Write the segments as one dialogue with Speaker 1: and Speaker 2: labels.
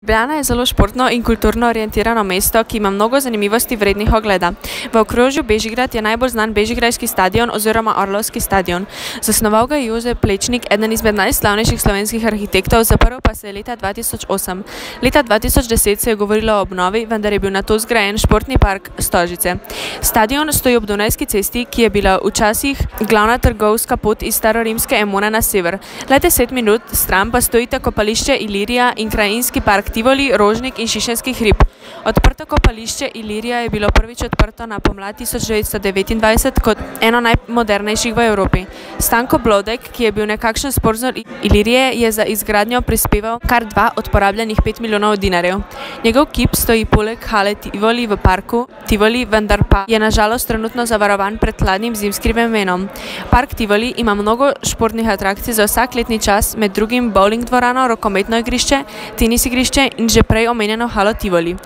Speaker 1: Ljubljana je zelo športno in kulturno orientirano mesto, ki ima mnogo zanimivosti vrednih ogleda. V okrožju Bežigrad je najbolj znan Bežigrajski stadion oziroma Orlovski stadion. Zasnoval ga je Jože Plečnik, eden izmed najslavnejših slovenskih arhitektov, zaprl pa se je leta 2008. Leta 2010 se je govorilo o obnovi, vendar je bil nato zgrajen športni park Stožice. Stadion stoji ob Dunajski cesti, ki je bila včasih glavna trgovska pot iz starorimske Emone na sever. Le 10 minut stran pa stojita kopališče Ilirija in krajinski park Tivoli, Rožnik in Šišenski hrib. Odprto kopališče Ilirija je bilo prvič odprto na pomlad 1929 kot eno najmodernejših v Evropi. Stanko Blodek, ki je bil nekakšen sponzor Ilirije, je za izgradnjo prispeval kar 2 od porabljenih 5 milijonov dinarjev. Njegov kip stoji poleg hale Tivoli v parku Tivoli, vendar pa je na žalost trenutno zavarovan pred hladnim zimskim vremenom. Park Tivoli ima mnogo športnih atrakcij za vsak letni čas, med drugim bowling dvorano, rokometno igrišče, tenis igrišče in že prej omenjeno halo Tivoli.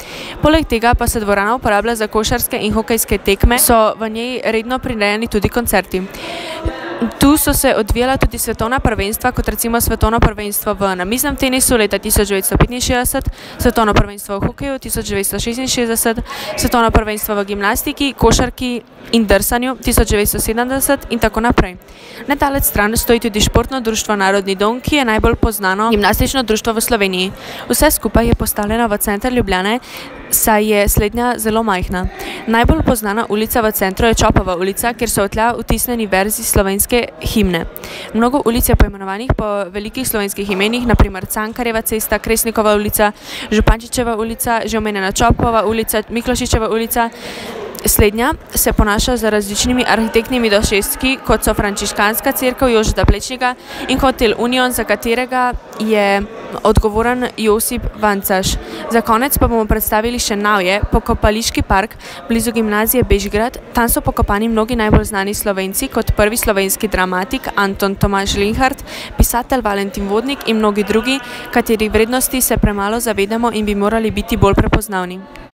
Speaker 1: Poleg tega pa se dvorana uporablja za košarske in hokejske tekme, so v njej redno prirejeni tudi koncerti. Tu so se odvijala tudi svetovna prvenstva, kot recimo svetovno prvenstvo v namiznem tenisu leta 1965, svetovno prvenstvo v hokeju 1966, svetovno prvenstvo v gimnastiki, košarki in drsanju 1970 in tako naprej. Nedaleč stran stoji tudi športno društvo Narodni dom, ki je najbolj poznano gimnastično društvo v Sloveniji. Vse skupaj je postavljeno v center Ljubljane, saj je slednja zelo majhna. Najbolj poznana ulica v centru je Čopova ulica, kjer so tja vtisnjeni verzi slovenske himne. Mnogo ulic je poimenovanih po velikih slovenskih imenih, na primer Cankarjeva cesta, Kresnikova ulica, Župančičeva ulica, že omenjena Čopova ulica, Miklošičeva ulica. Slednja se ponaša z različnimi arhitektnimi dosežki, kot so Frančiškanska cerkev Jožeta Plečnika in hotel Union, za katerega je odgovoren Josip Vancaš. Za konec pa bomo predstavili še Navje, pokopališki park blizu gimnazije Bežigrad. Tam so pokopani mnogi najbolj znani Slovenci, kot prvi slovenski dramatik Anton Tomaž Linhart, pisatelj Valentin Vodnik in mnogi drugi, katerih vrednosti se premalo zavedamo in bi morali biti bolj prepoznavni.